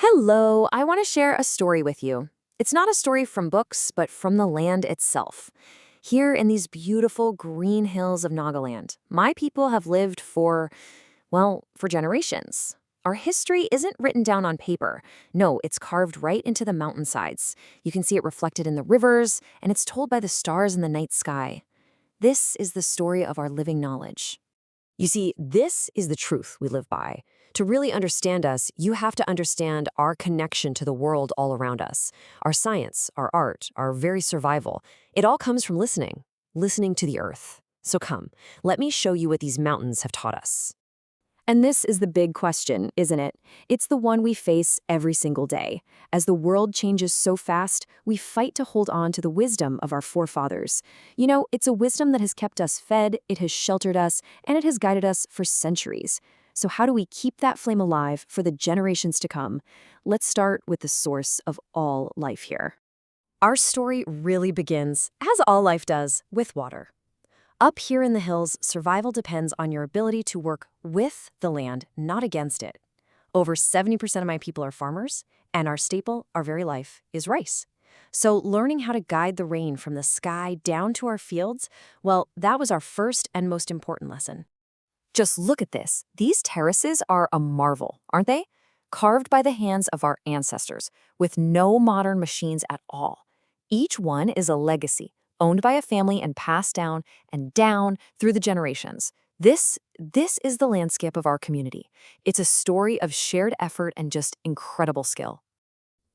Hello, I want to share a story with you. It's not a story from books, but from the land itself. Here in these beautiful green hills of Nagaland, my people have lived for generations. Our history isn't written down on paper. No, it's carved right into the mountainsides. You can see it reflected in the rivers, and it's told by the stars in the night sky. This is the story of our living knowledge. You see, this is the truth we live by. To really understand us, you have to understand our connection to the world all around us. Our science, our art, our very survival. It all comes from listening to the earth. So come, let me show you what these mountains have taught us. And this is the big question, isn't it? It's the one we face every single day. As the world changes so fast, we fight to hold on to the wisdom of our forefathers. You know, it's a wisdom that has kept us fed, it has sheltered us, and it has guided us for centuries. So how do we keep that flame alive for the generations to come? Let's start with the source of all life here. Our story really begins, as all life does, with water. Up here in the hills, survival depends on your ability to work with the land, not against it. Over 70% of my people are farmers, and our staple, our very life, is rice. So learning how to guide the rain from the sky down to our fields, well, that was our first and most important lesson. Just look at this. These terraces are a marvel, aren't they? Carved by the hands of our ancestors, with no modern machines at all. Each one is a legacy, owned by a family and passed down and down through the generations. This is the landscape of our community. It's a story of shared effort and just incredible skill.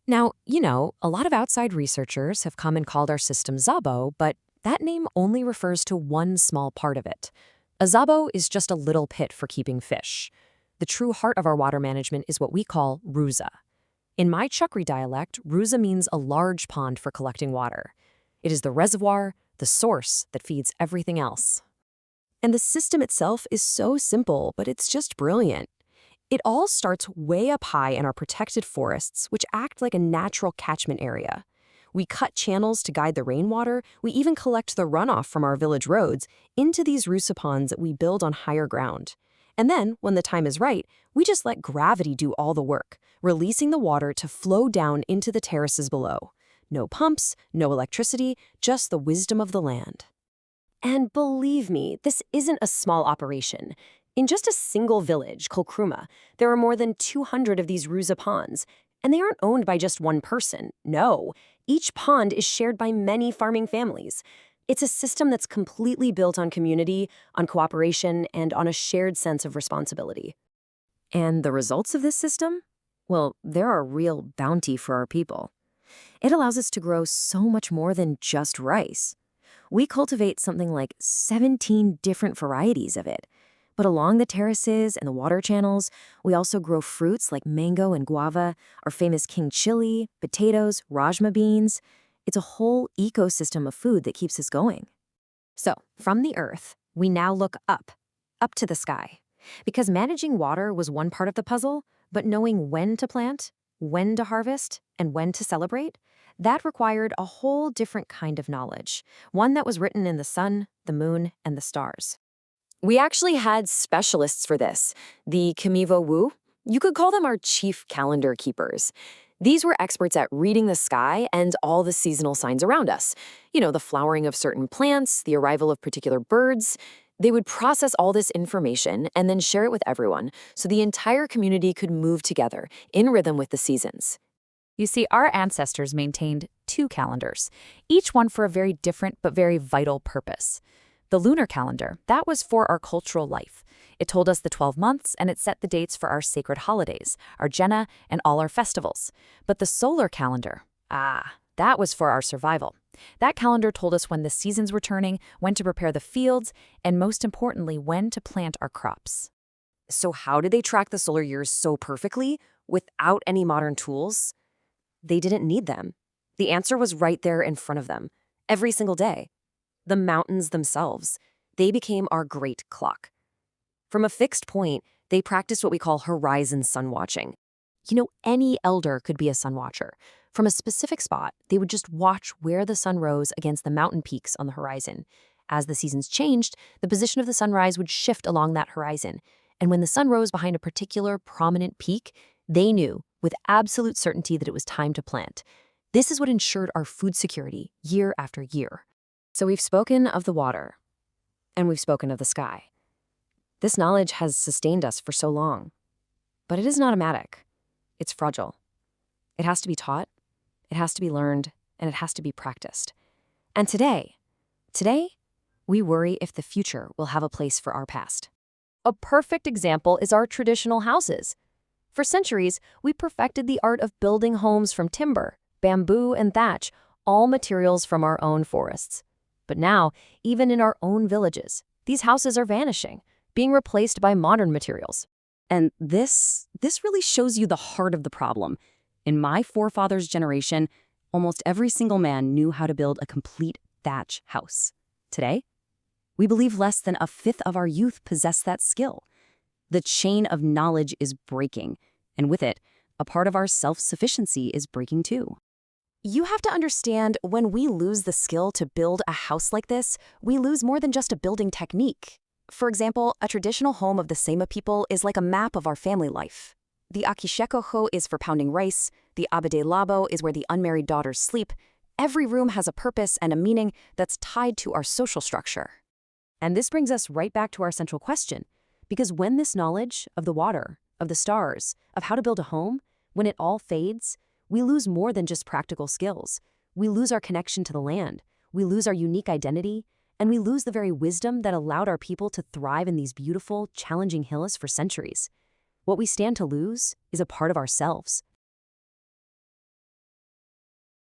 Now, a lot of outside researchers have come and called our system Zabo, but that name only refers to one small part of it. A Zabo is just a little pit for keeping fish. The true heart of our water management is what we call Ruza. In my Chukri dialect, Ruza means a large pond for collecting water. It is the reservoir, the source that feeds everything else. And the system itself is so simple, but it's just brilliant. It all starts way up high in our protected forests, which act like a natural catchment area. We cut channels to guide the rainwater. We even collect the runoff from our village roads into these Rusa ponds that we build on higher ground. And then, when the time is right, we just let gravity do all the work, releasing the water to flow down into the terraces below. No pumps, no electricity, just the wisdom of the land. And believe me, this isn't a small operation. In just a single village, Kolkruma, there are more than 200 of these Ruza ponds, and they aren't owned by just one person. No, each pond is shared by many farming families. It's a system that's completely built on community, on cooperation, and on a shared sense of responsibility. And the results of this system? Well, they're a real bounty for our people. It allows us to grow so much more than just rice. We cultivate something like 17 different varieties of it. But along the terraces and the water channels, we also grow fruits like mango and guava, our famous king chili, potatoes, rajma beans. It's a whole ecosystem of food that keeps us going. So, from the earth, we now look up to the sky. Because managing water was one part of the puzzle, but knowing when to plant, when to harvest, and when to celebrate, that required a whole different kind of knowledge, one that was written in the sun, the moon, and the stars. We actually had specialists for this, the Kamivo Wu. You could call them our chief calendar keepers. These were experts at reading the sky and all the seasonal signs around us. The flowering of certain plants, the arrival of particular birds. They would process all this information and then share it with everyone, so the entire community could move together, in rhythm with the seasons. You see, our ancestors maintained 2 calendars, each one for a very different but very vital purpose. The lunar calendar, that was for our cultural life. It told us the 12 months, and it set the dates for our sacred holidays, our Jena, and all our festivals. But the solar calendar, that was for our survival. That calendar told us when the seasons were turning, when to prepare the fields, and most importantly, when to plant our crops. So how did they track the solar years so perfectly, without any modern tools? They didn't need them. The answer was right there in front of them, every single day. The mountains themselves, they became our great clock. From a fixed point, they practiced what we call horizon sun watching. Any elder could be a sun watcher. From a specific spot, they would just watch where the sun rose against the mountain peaks on the horizon. As the seasons changed, the position of the sunrise would shift along that horizon. And when the sun rose behind a particular prominent peak, they knew with absolute certainty that it was time to plant. This is what ensured our food security year after year. So we've spoken of the water, and we've spoken of the sky. This knowledge has sustained us for so long. But it isn't automatic. It's fragile. It has to be taught, it has to be learned, and it has to be practiced. And today, we worry if the future will have a place for our past. A perfect example is our traditional houses. For centuries, we perfected the art of building homes from timber, bamboo, and thatch, all materials from our own forests. But now, even in our own villages, these houses are vanishing, being replaced by modern materials. And this really shows you the heart of the problem. In my forefathers' generation, almost every single man knew how to build a complete thatch house. Today, we believe less than a fifth of our youth possess that skill. The chain of knowledge is breaking, and with it, a part of our self-sufficiency is breaking too. You have to understand, when we lose the skill to build a house like this, we lose more than just a building technique. For example, a traditional home of the Sema people is like a map of our family life. The akishekoho is for pounding rice, the abade labo is where the unmarried daughters sleep. Every room has a purpose and a meaning that's tied to our social structure. And this brings us right back to our central question, because when this knowledge of the water, of the stars, of how to build a home, when it all fades, we lose more than just practical skills. We lose our connection to the land, we lose our unique identity, and we lose the very wisdom that allowed our people to thrive in these beautiful, challenging hills for centuries. What we stand to lose is a part of ourselves,